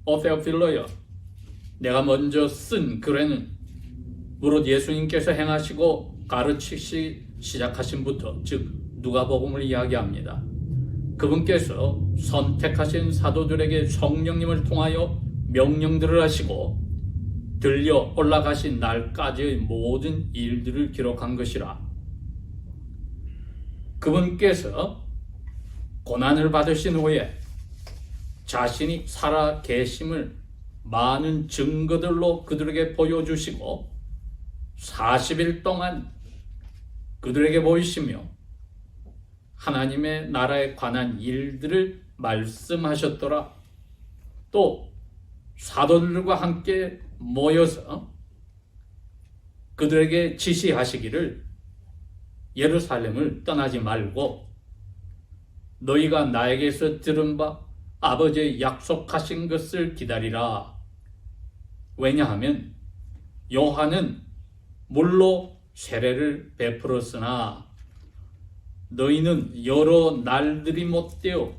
오데오필로여, 내가 먼저 쓴 글에는 무릇 예수님께서 행하시고 가르치시 시작하신부터, 즉 누가복음을 이야기합니다. 그분께서 선택하신 사도들에게 성령님을 통하여 명령들을 하시고 들려 올라가신 날까지의 모든 일들을 기록한 것이라. 그분께서 고난을 받으신 후에 자신이 살아 계심을 많은 증거들로 그들에게 보여주시고 40일 동안 그들에게 보이시며 하나님의 나라에 관한 일들을 말씀하셨더라. 또 사도들과 함께 모여서 그들에게 지시하시기를 예루살렘을 떠나지 말고 너희가 나에게서 들은 바 아버지의 약속하신 것을 기다리라. 왜냐하면 요한은 물로 세례를 베풀었으나 너희는 여러 날들이 못되어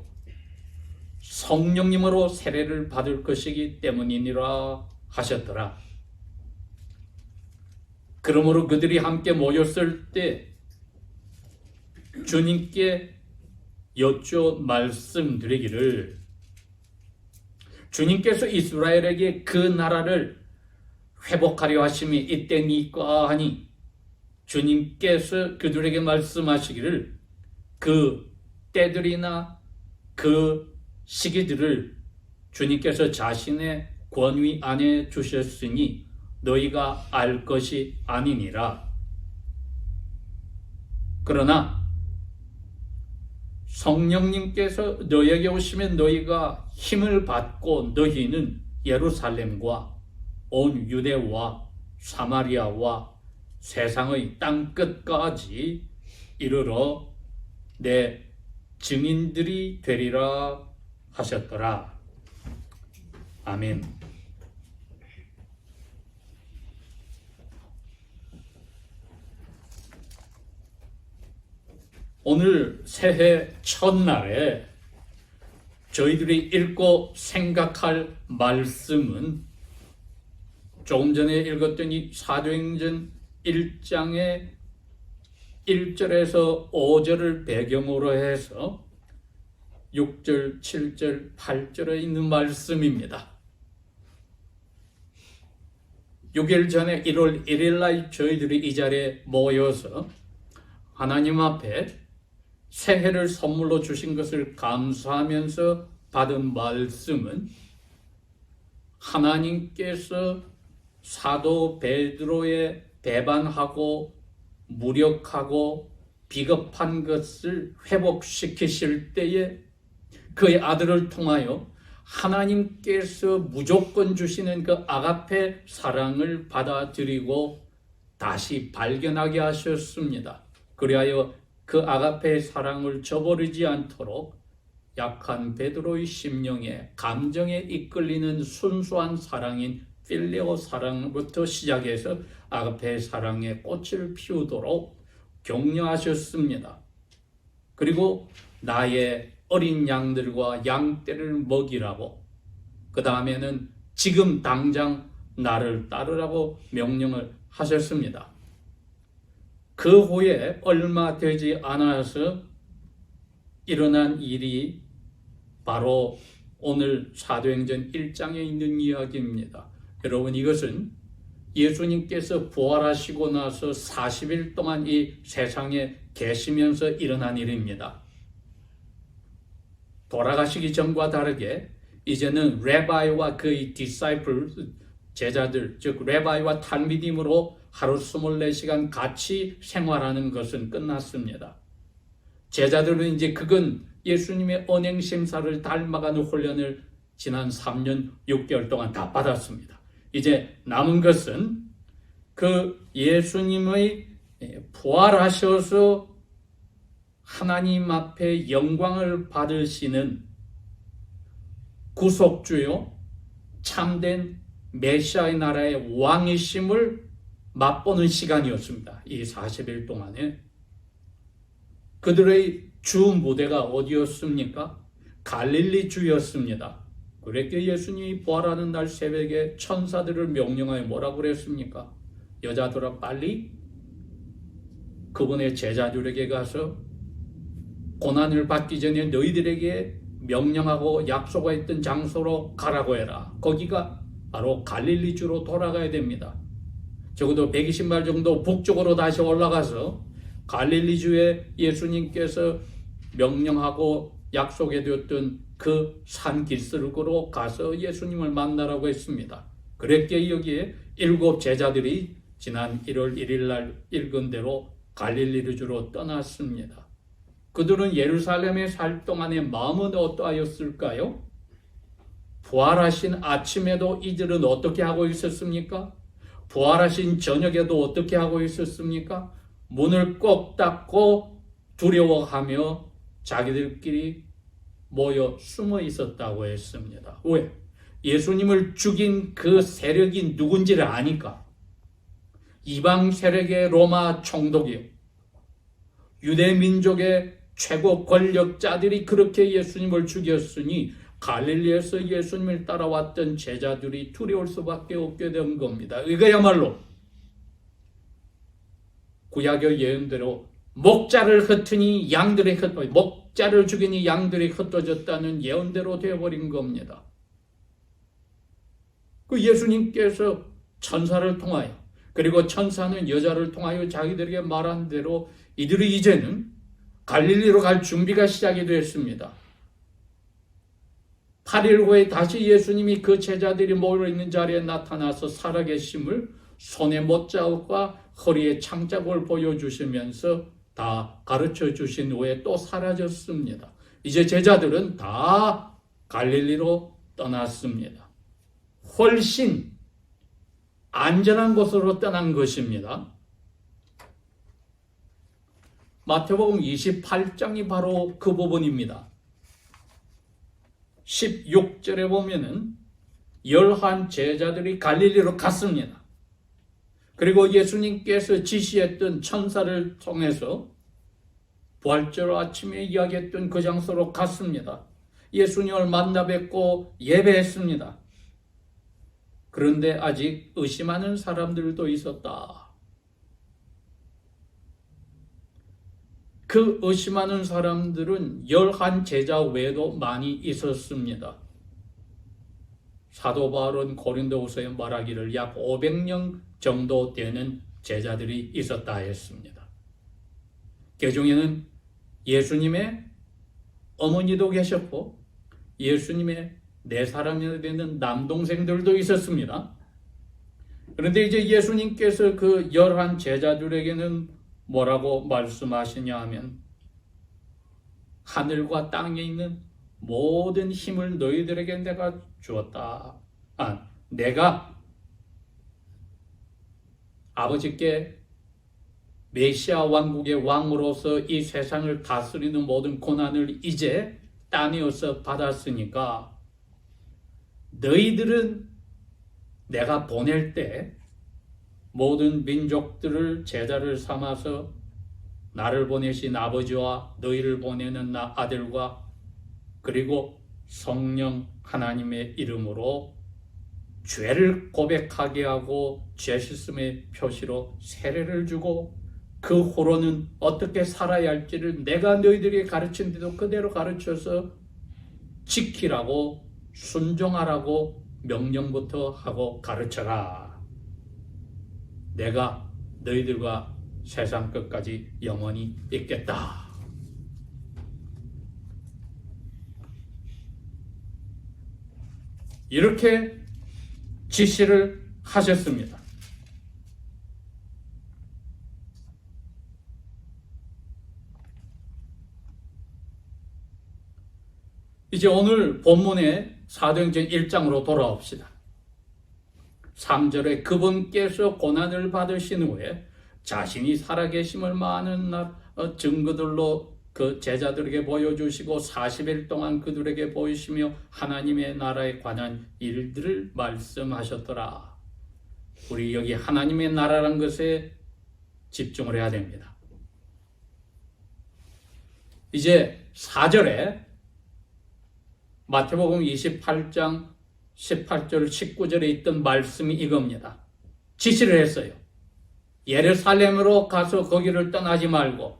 성령님으로 세례를 받을 것이기 때문이니라 하셨더라. 그러므로 그들이 함께 모였을 때 주님께 여쭈어 말씀드리기를, 주님께서 이스라엘에게 그 나라를 회복하려 하심이 이때니까 하니, 주님께서 그들에게 말씀하시기를 그 때들이나 그 시기들을 주님께서 자신의 권위 안에 주셨으니 너희가 알 것이 아니니라. 그러나 성령님께서 너희에게 오시면 너희가 힘을 받고 너희는 예루살렘과 온 유대와 사마리아와 세상의 땅끝까지 이르러 내 증인들이 되리라 하셨더라. 아멘. 오늘 새해 첫날에 저희들이 읽고 생각할 말씀은 조금 전에 읽었던 이 사도행전 1장의 1절에서 5절을 배경으로 해서 6절, 7절, 8절에 있는 말씀입니다. 6일 전에 1월 1일 날 저희들이 이 자리에 모여서 하나님 앞에 새해를 선물로 주신 것을 감사하면서 받은 말씀은 하나님께서 사도 베드로의 배반하고 무력하고 비겁한 것을 회복시키실 때에 그의 아들을 통하여 하나님께서 무조건 주시는 그 아가페 사랑을 받아들이고 다시 발견하게 하셨습니다. 그리하여 그 아가페의 사랑을 저버리지 않도록 약한 베드로의 심령에 감정에 이끌리는 순수한 사랑인 필레오 사랑부터 시작해서 아가페의 사랑의 꽃을 피우도록 격려하셨습니다. 그리고 나의 어린 양들과 양떼를 먹이라고, 그 다음에는 지금 당장 나를 따르라고 명령을 하셨습니다. 그 후에 얼마 되지 않아서 일어난 일이 바로 오늘 사도행전 1장에 있는 이야기입니다. 여러분, 이것은 예수님께서 부활하시고 나서 40일 동안 이 세상에 계시면서 일어난 일입니다. 돌아가시기 전과 다르게 이제는 레바이와 그의 디사이플, 제자들, 즉 레바이와 탈미딤으로 하루 24시간 같이 생활하는 것은 끝났습니다. 제자들은 이제 그건 예수님의 언행심사를 닮아가는 훈련을 지난 3년 6개월 동안 다 받았습니다. 이제 남은 것은 그 예수님의 부활하셔서 하나님 앞에 영광을 받으시는 구속주요 참된 메시아의 나라의 왕이심을 맛보는 시간이었습니다. 이 40일 동안에. 그들의 주 무대가 어디였습니까? 갈릴리 주였습니다. 그랬기에 예수님이 부활하는 날 새벽에 천사들을 명령하여 뭐라고 그랬습니까? 여자들아 빨리 그분의 제자들에게 가서 고난을 받기 전에 너희들에게 명령하고 약속했던 장소로 가라고 해라. 거기가 바로 갈릴리주로 돌아가야 됩니다. 적어도 120마일 정도 북쪽으로 다시 올라가서 갈릴리주에 예수님께서 명령하고 약속해두었던 그 산 길목으로 가서 예수님을 만나라고 했습니다. 그랬기에 여기에 7 제자들이 지난 1월 1일 날 읽은 대로 갈릴리주로 떠났습니다. 그들은 예루살렘에 살 동안의 마음은 어떠하였을까요? 부활하신 아침에도 이들은 어떻게 하고 있었습니까? 부활하신 저녁에도 어떻게 하고 있었습니까? 문을 꼭 닫고 두려워하며 자기들끼리 모여 숨어 있었다고 했습니다. 왜? 예수님을 죽인 그 세력이 누군지를 아니까. 이방 세력의 로마 총독이요. 유대 민족의 최고 권력자들이 그렇게 예수님을 죽였으니 갈릴리에서 예수님을 따라왔던 제자들이 두려울 수밖에 없게 된 겁니다. 이거야말로 구약의 예언대로 목자를 흩으니 양들이 목자를 죽이니 양들이 흩어졌다는 예언대로 되어버린 겁니다. 그 예수님께서 천사를 통하여 그리고 천사는 여자를 통하여 자기들에게 말한 대로 이들이 이제는 갈릴리로 갈 준비가 시작이 됐습니다. 8일 후에 다시 예수님이 그 제자들이 모여있는 자리에 나타나서 살아계심을 손에 못자국과 허리에 창자국을 보여주시면서 다 가르쳐 주신 후에 또 사라졌습니다. 이제 제자들은 다 갈릴리로 떠났습니다. 훨씬 안전한 곳으로 떠난 것입니다. 마태복음 28장이 바로 그 부분입니다. 16절에 보면은 11 제자들이 갈릴리로 갔습니다. 그리고 예수님께서 지시했던 천사를 통해서 부활절 아침에 이야기했던 그 장소로 갔습니다. 예수님을 만나 뵙고 예배했습니다. 그런데 아직 의심하는 사람들도 있었다. 그 의심하는 사람들은 11 제자 외에도 많이 있었습니다. 사도 바울은 고린도후서에 말하기를 약 500명 정도 되는 제자들이 있었다 했습니다. 그 중에는 예수님의 어머니도 계셨고 예수님의 4사람이 되는 남동생들도 있었습니다. 그런데 이제 예수님께서 그 11 제자들에게는 뭐라고 말씀하시냐 하면 하늘과 땅에 있는 모든 힘을 너희들에게 내가 주었다. 내가 아버지께 메시아 왕국의 왕으로서 이 세상을 다스리는 모든 고난을 이제 따내어서 받았으니까 너희들은 내가 보낼 때 모든 민족들을 제자를 삼아서 나를 보내신 아버지와 너희를 보내는 나 아들과 그리고 성령 하나님의 이름으로 죄를 고백하게 하고 죄 씻음의 표시로 세례를 주고 그 후로는 어떻게 살아야 할지를 내가 너희들에게 가르친 대로 그대로 가르쳐서 지키라고 순종하라고 명령부터 하고 가르쳐라. 내가 너희들과 세상 끝까지 영원히 있겠다. 이렇게 지시를 하셨습니다. 이제 오늘 본문의 사도행전 1장으로 돌아옵시다. 3절에 그분께서 고난을 받으신 후에 자신이 살아계심을 많은 증거들로 그 제자들에게 보여주시고 40일 동안 그들에게 보이시며 하나님의 나라에 관한 일들을 말씀하셨더라. 우리 여기 하나님의 나라라는 것에 집중을 해야 됩니다. 이제 4절에 마태복음 28장 18절 19절에 있던 말씀이 이겁니다. 지시를 했어요. 예루살렘으로 가서 거기를 떠나지 말고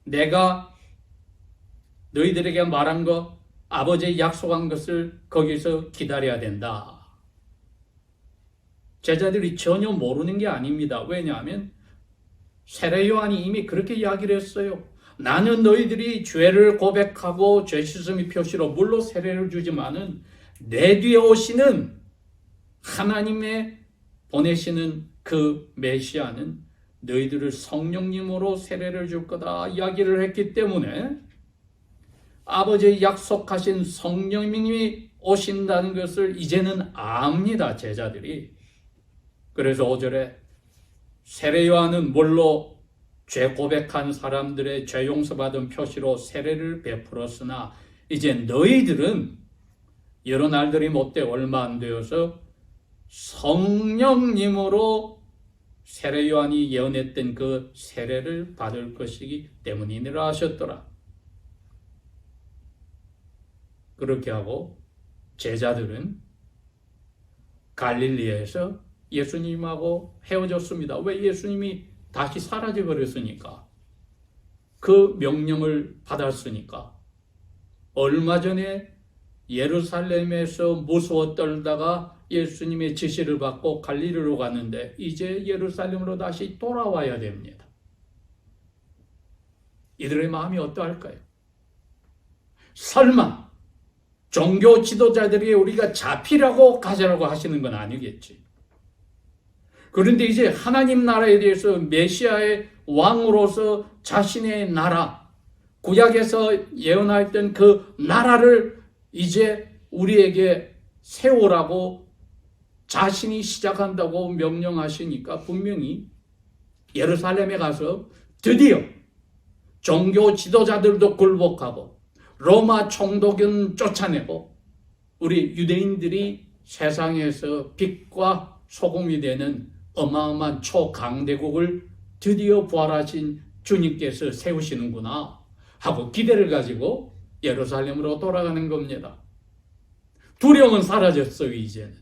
내가 너희들에게 말한 것, 아버지의 약속한 것을 거기서 기다려야 된다. 제자들이 전혀 모르는 게 아닙니다. 왜냐하면 세례 요한이 이미 그렇게 이야기를 했어요. 나는 너희들이 죄를 고백하고 죄 씻음의 표시로 물로 세례를 주지만은 내 뒤에 오시는 하나님의 보내시는 그 메시아는 너희들을 성령님으로 세례를 줄 거다 이야기를 했기 때문에 아버지의 약속하신 성령님이 오신다는 것을 이제는 압니다. 제자들이. 그래서 5절에 세례 요한은 물로 죄 고백한 사람들의 죄 용서받은 표시로 세례를 베풀었으나 이제 너희들은 여러 날들이 못돼 얼마 안 되어서 성령님으로 세례 요한이 예언했던 그 세례를 받을 것이기 때문이니라 하셨더라. 그렇게 하고 제자들은 갈릴리에서 예수님하고 헤어졌습니다. 왜? 예수님이 다시 사라져 버렸으니까. 그 명령을 받았으니까. 얼마 전에 예루살렘에서 무서워 떨다가 예수님의 지시를 받고 갈릴리로 갔는데 이제 예루살렘으로 다시 돌아와야 됩니다. 이들의 마음이 어떠할까요? 설마 종교 지도자들이 우리가 잡히라고 가자라고 하시는 건 아니겠지. 그런데 이제 하나님 나라에 대해서 메시아의 왕으로서 자신의 나라, 구약에서 예언했던 그 나라를 이제 우리에게 세우라고 자신이 시작한다고 명령하시니까 분명히 예루살렘에 가서 드디어 종교 지도자들도 굴복하고 로마 총독은 쫓아내고 우리 유대인들이 세상에서 빛과 소금이 되는 어마어마한 초강대국을 드디어 부활하신 주님께서 세우시는구나 하고 기대를 가지고 예루살렘으로 돌아가는 겁니다. 두려움은 사라졌어요. 이제는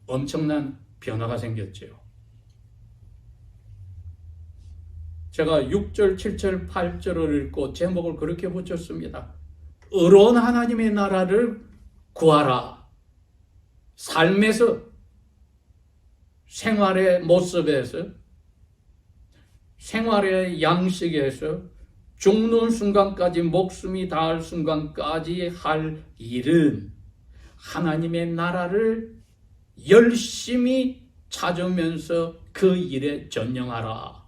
엄청난 변화가 생겼죠. 제가 6절, 7절, 8절을 읽고 제목을 그렇게 붙였습니다. 의로운 하나님의 나라를 구하라. 삶에서, 생활의 모습에서, 생활의 양식에서 죽는 순간까지, 목숨이 닿을 순간까지 할 일은 하나님의 나라를 열심히 찾으면서 그 일에 전념하라.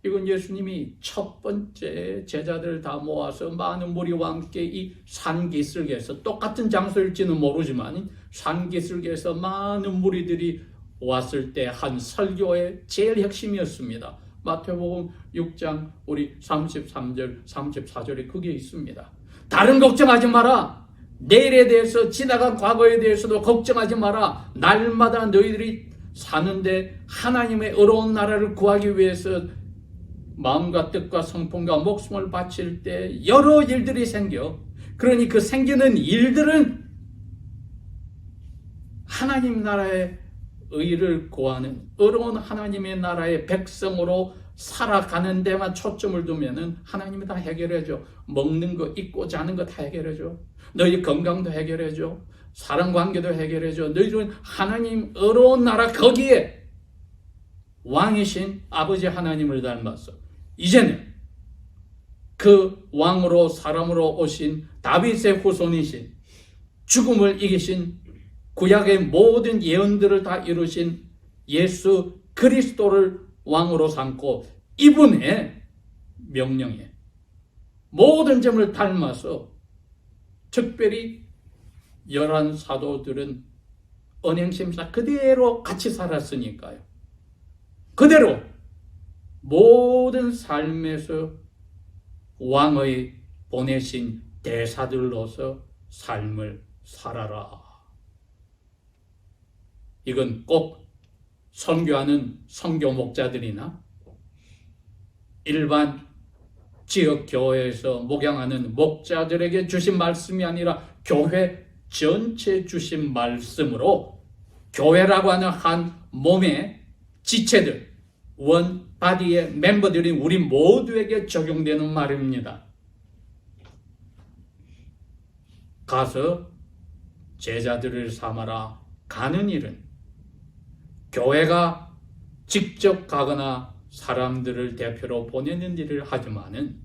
이건 예수님이 첫 번째 제자들 다 모아서 많은 무리와 함께 이 산기슭에서, 똑같은 장소일지는 모르지만 산기슭에서 많은 무리들이 왔을 때 한 설교의 제일 핵심이었습니다. 마태복음 6장 우리 33절, 34절에 그게 있습니다. 다른 걱정하지 마라. 내일에 대해서, 지나간 과거에 대해서도 걱정하지 마라. 날마다 너희들이 사는데 하나님의 의로운 나라를 구하기 위해서 마음과 뜻과 성품과 목숨을 바칠 때 여러 일들이 생겨. 그러니 그 생기는 일들은 하나님 나라의 의를 구하는 의로운 하나님의 나라의 백성으로 살아가는 데만 초점을 두면은 하나님이 다 해결해줘. 먹는 거, 입고 자는 거 다 해결해줘. 너희 건강도 해결해줘. 사랑관계도 해결해줘. 너희들은 하나님 의로운 나라 거기에 왕이신 아버지 하나님을 닮았어. 이제는 그 왕으로 사람으로 오신 다윗의 후손이신, 죽음을 이기신, 구약의 모든 예언들을 다 이루신 예수 그리스도를 왕으로 삼고 이분의 명령에 모든 점을 닮아서, 특별히 11 사도들은 언행심사 그대로 같이 살았으니까요. 그대로 모든 삶에서 왕의 보내신 대사들로서 삶을 살아라. 이건 꼭 선교하는 선교 목자들이나 일반 지역 교회에서 목양하는 목자들에게 주신 말씀이 아니라 교회 전체 주신 말씀으로 교회라고 하는 한 몸의 지체들, 원 바디의 멤버들인 우리 모두에게 적용되는 말입니다. 가서 제자들을 삼아라. 가는 일은 교회가 직접 가거나 사람들을 대표로 보내는 일을 하지만은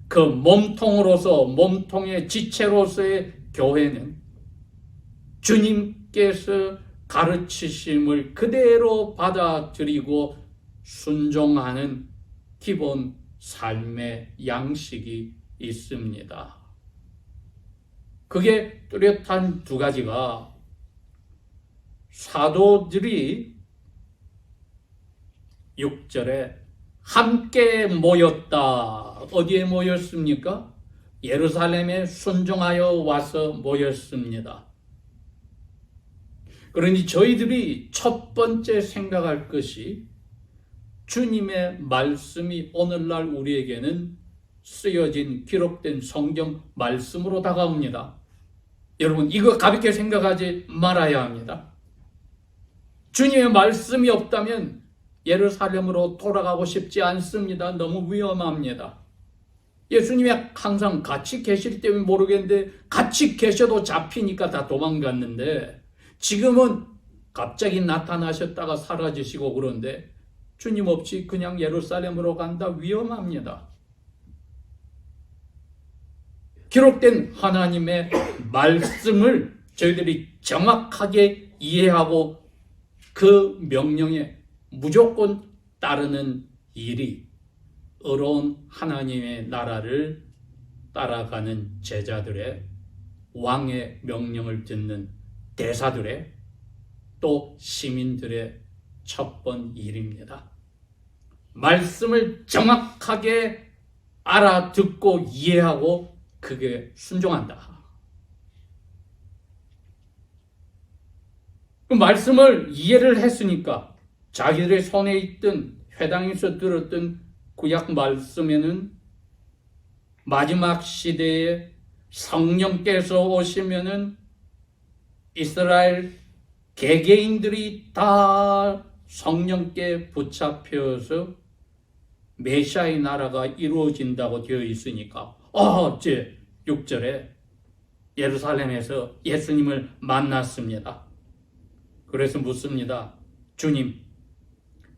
그 몸통으로서, 몸통의 지체로서의 교회는 주님께서 가르치심을 그대로 받아들이고 순종하는 기본 삶의 양식이 있습니다. 그게 뚜렷한 두 가지가, 사도들이 6절에 함께 모였다. 어디에 모였습니까? 예루살렘에 순종하여 와서 모였습니다. 그러니 저희들이 첫 번째 생각할 것이 주님의 말씀이 오늘날 우리에게는 쓰여진 기록된 성경 말씀으로 다가옵니다. 여러분, 이거 가볍게 생각하지 말아야 합니다. 주님의 말씀이 없다면 예루살렘으로 돌아가고 싶지 않습니다. 너무 위험합니다. 예수님이 항상 같이 계실 때면 모르겠는데 같이 계셔도 잡히니까 다 도망갔는데 지금은 갑자기 나타나셨다가 사라지시고 그런데 주님 없이 그냥 예루살렘으로 간다, 위험합니다. 기록된 하나님의 말씀을 저희들이 정확하게 이해하고 그 명령에 무조건 따르는 일이 의로운 하나님의 나라를 따라가는 제자들의, 왕의 명령을 듣는 대사들의, 또 시민들의 첫 번 일입니다. 말씀을 정확하게 알아듣고 이해하고 그게 순종한다. 그 말씀을 이해를 했으니까 자기들의 손에 있던, 회당에서 들었던 구약 말씀에는 마지막 시대에 성령께서 오시면은 이스라엘 개개인들이 다 성령께 붙잡혀서 메시아의 나라가 이루어진다고 되어 있으니까 제 6절에 예루살렘에서 예수님을 만났습니다. 그래서 묻습니다. 주님,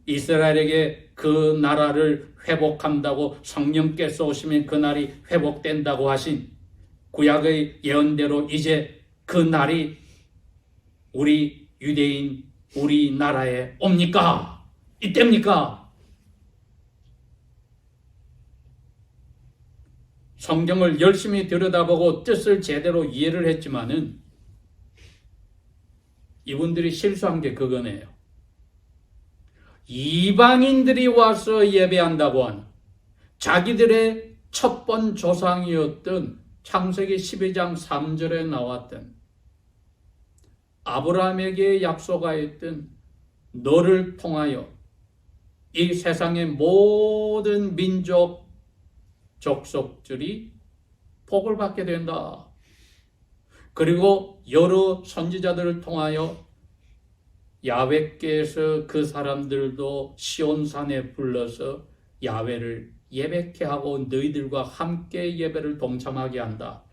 이스라엘에게 그 나라를 회복한다고 성령께서 오시면 그 날이 회복된다고 하신 구약의 예언대로 이제 그 날이 우리 유대인, 우리 나라에 옵니까? 이때입니까? 성경을 열심히 들여다보고 뜻을 제대로 이해를 했지만은 이분들이 실수한 게 그거네요. 이방인들이 와서 예배한다고 하는 자기들의 첫 번 조상이었던 창세기 12장 3절에 나왔던 아브라함에게 약속하였던 너를 통하여 이 세상의 모든 민족, 족속들이 복을 받게 된다. 그리고 여러 선지자들을 통하여 야훼께서 그 사람들도 시온산에 불러서 야훼를 예배케 하고 너희들과 함께 예배를 동참하게 한다.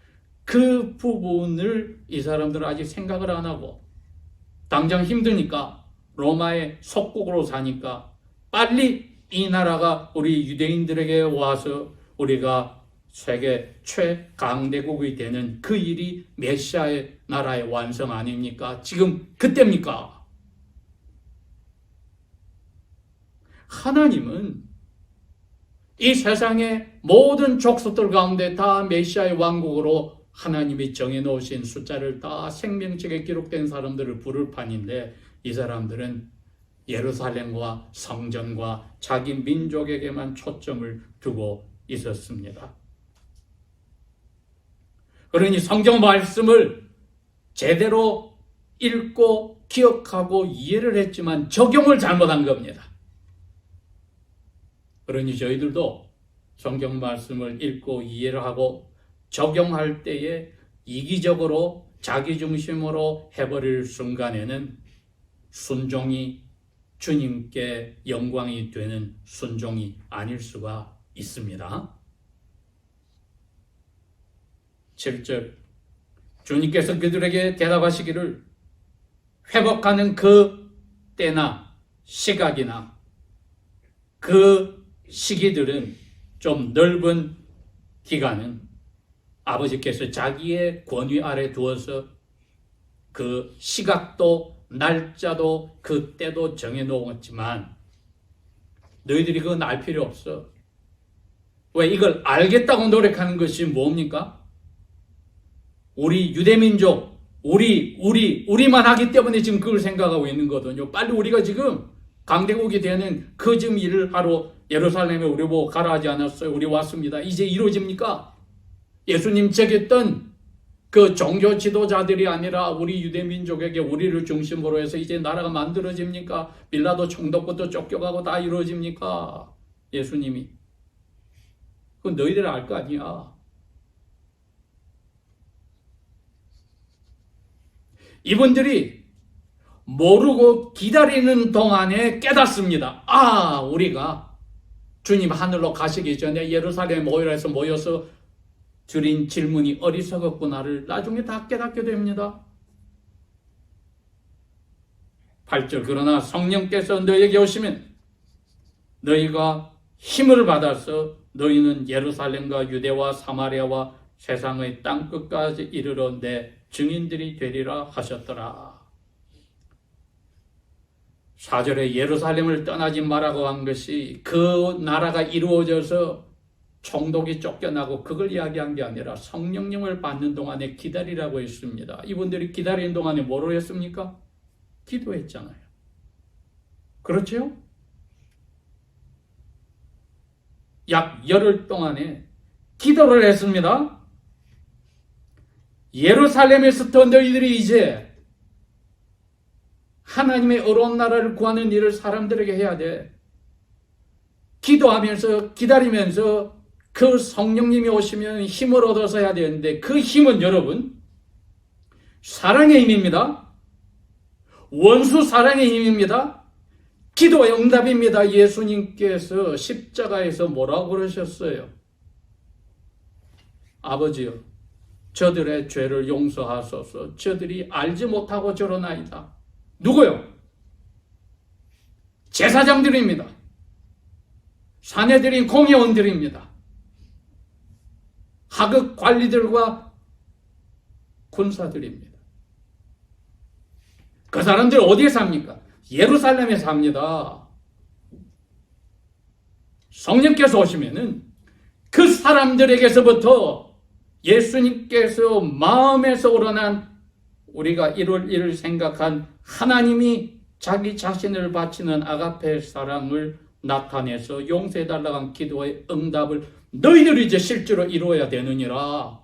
그 부분을 이 사람들은 아직 생각을 안 하고 당장 힘드니까 로마의 속국으로 사니까 빨리 이 나라가 우리 유대인들에게 와서 우리가 세계 최강대국이 되는 그 일이 메시아의 나라의 완성 아닙니까? 지금 그때입니까? 하나님은 이 세상의 모든 족속들 가운데 다 메시아의 왕국으로 하나님이 정해놓으신 숫자를 다 생명책에 기록된 사람들을 부를 판인데 이 사람들은 예루살렘과 성전과 자기 민족에게만 초점을 두고 있었습니다. 그러니 성경 말씀을 제대로 읽고 기억하고 이해를 했지만 적용을 잘못한 겁니다. 그러니 저희들도 성경 말씀을 읽고 이해를 하고 적용할 때에 이기적으로 자기 중심으로 해버릴 순간에는 순종이 주님께 영광이 되는 순종이 아닐 수가 있습니다. 7절 주님께서 그들에게 대답하시기를 회복하는 그 때나 시각이나 그 시기들은 좀 넓은 기간은 아버지께서 자기의 권위 아래 두어서 그 시각도 날짜도 그 때도 정해놓았지만 너희들이 그건 알 필요 없어. 왜? 이걸 알겠다고 노력하는 것이 뭡니까? 우리 유대민족, 우리만 하기 때문에 지금 그걸 생각하고 있는 거거든요. 빨리 우리가 지금 강대국이 되는 그 지금 일을 하러 예루살렘에 우리 보고 가라 하지 않았어요? 우리 왔습니다. 이제 이루어집니까? 예수님 책했던 그 종교 지도자들이 아니라 우리 유대민족에게 우리를 중심으로 해서 이제 나라가 만들어집니까? 빌라도 총독부터 쫓겨가고 다 이루어집니까? 예수님이. 그건 너희들 알 거 아니야. 이분들이 모르고 기다리는 동안에 깨닫습니다. 아, 우리가 주님 하늘로 가시기 전에 예루살렘에 모여서 드린 질문이 어리석었구나를 나중에 다 깨닫게 됩니다. 8절 그러나 성령께서 너희에게 오시면 너희가 힘을 받아서 너희는 예루살렘과 유대와 사마리아와 세상의 땅끝까지 이르러 내 증인들이 되리라 하셨더라. 4절에 예루살렘을 떠나지 말라고 한 것이 그 나라가 이루어져서 총독이 쫓겨나고 그걸 이야기한 게 아니라 성령님을 받는 동안에 기다리라고 했습니다. 이분들이 기다리는 동안에 뭐로 했습니까? 기도했잖아요. 그렇죠? 약 열흘 동안에 기도를 했습니다. 예루살렘에서부터 너희들이 이제 하나님의 어려운 나라를 구하는 일을 사람들에게 해야 돼. 기도하면서 기다리면서 그 성령님이 오시면 힘을 얻어서 해야 되는데 그 힘은 여러분 사랑의 힘입니다. 원수 사랑의 힘입니다. 기도의 응답입니다. 예수님께서 십자가에서 뭐라고 그러셨어요? 아버지요, 저들의 죄를 용서하소서. 저들이 알지 못하고 저러나이다. 누구요? 제사장들입니다. 사내들인 공회원들입니다. 하급 관리들과 군사들입니다. 그 사람들 어디에 삽니까? 예루살렘에 삽니다. 성령께서 오시면은 그 사람들에게서부터 예수님께서 마음에서 우러난 우리가 이룰 일을 생각한 하나님이 자기 자신을 바치는 아가페 사랑을 나타내서 용서해달라고 한 기도의 응답을 너희들이 이제 실제로 이루어야 되느니라.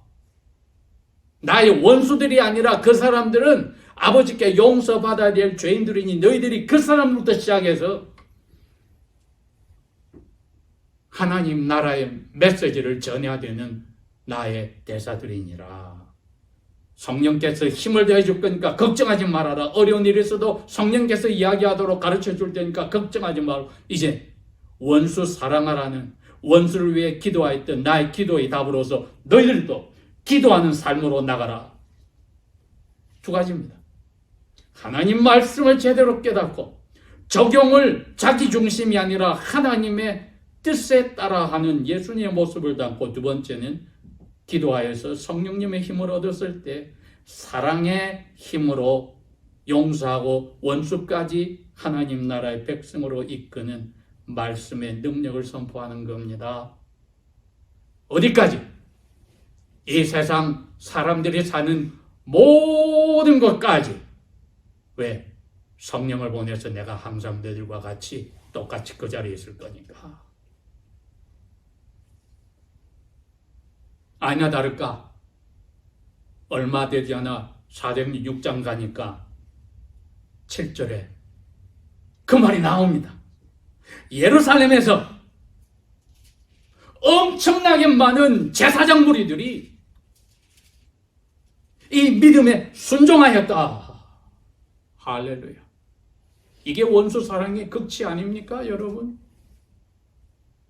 나의 원수들이 아니라 그 사람들은 아버지께 용서받아야 될 죄인들이니 너희들이 그 사람부터 시작해서 하나님 나라의 메시지를 전해야 되는 나의 대사들이니라. 성령께서 힘을 더해 줄 거니까 걱정하지 말아라. 어려운 일이 있어도 성령께서 이야기하도록 가르쳐 줄 테니까 걱정하지 말고 이제 원수 사랑하라는 원수를 위해 기도하였던 나의 기도의 답으로서 너희들도 기도하는 삶으로 나가라. 두 가지입니다. 하나님 말씀을 제대로 깨닫고 적용을 자기 중심이 아니라 하나님의 뜻에 따라 하는 예수님의 모습을 담고 두 번째는 기도하여서 성령님의 힘을 얻었을 때 사랑의 힘으로 용서하고 원수까지 하나님 나라의 백성으로 이끄는 말씀의 능력을 선포하는 겁니다. 어디까지? 이 세상 사람들이 사는 모든 것까지. 왜? 성령을 보내서 내가 항상 너희들과 같이 똑같이 그 자리에 있을 거니까. 아니나 다를까? 얼마 되지 않아 사도행전 6장 가니까 7절에 그 말이 나옵니다. 예루살렘에서 엄청나게 많은 제사장 무리들이 이 믿음에 순종하였다. 할렐루야. 이게 원수 사랑의 극치 아닙니까, 여러분?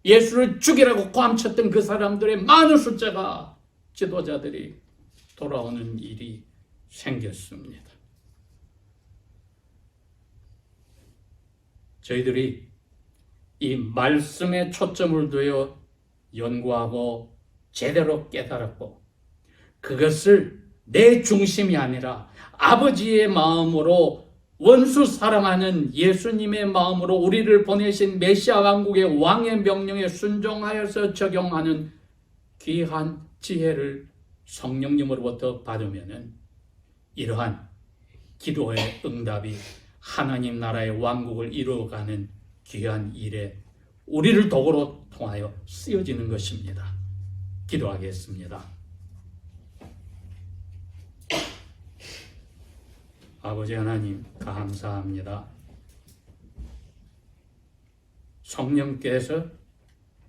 예수를 죽이라고 꽝쳤던 그 사람들의 많은 숫자가 지도자들이 돌아오는 일이 생겼습니다. 저희들이 이 말씀에 초점을 두어 연구하고 제대로 깨달았고 그것을 내 중심이 아니라 아버지의 마음으로 원수 사랑하는 예수님의 마음으로 우리를 보내신 메시아 왕국의 왕의 명령에 순종하여서 적용하는 귀한 지혜를 성령님으로부터 받으면은 이러한 기도의 응답이 하나님 나라의 왕국을 이루어가는 귀한 일에 우리를 도구로 통하여 쓰여지는 것입니다. 기도하겠습니다. 아버지 하나님 감사합니다. 성령께서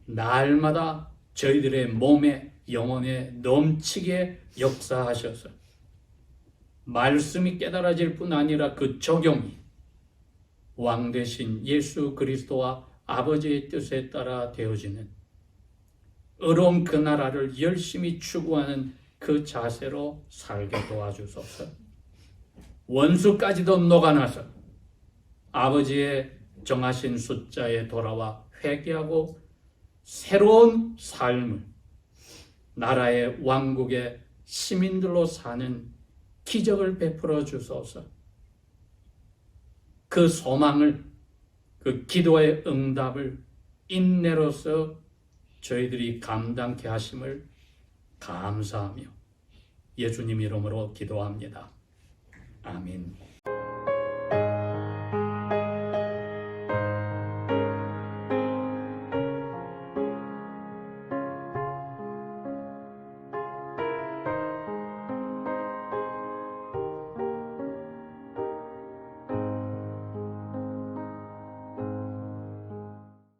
날마다 저희들의 몸에 영혼에 넘치게 역사하셔서 말씀이 깨달아질 뿐 아니라 그 적용이 왕 되신 예수 그리스도와 아버지의 뜻에 따라 되어지는 의로운 그 나라를 열심히 추구하는 그 자세로 살게 도와주소서. 원수까지도 녹아나서 아버지의 정하신 숫자에 돌아와 회개하고 새로운 삶을 나라의 왕국의 시민들로 사는 기적을 베풀어 주소서. 그 소망을, 그 기도의 응답을 인내로서 저희들이 감당케 하심을 감사하며 예수님 이름으로 기도합니다. 아멘.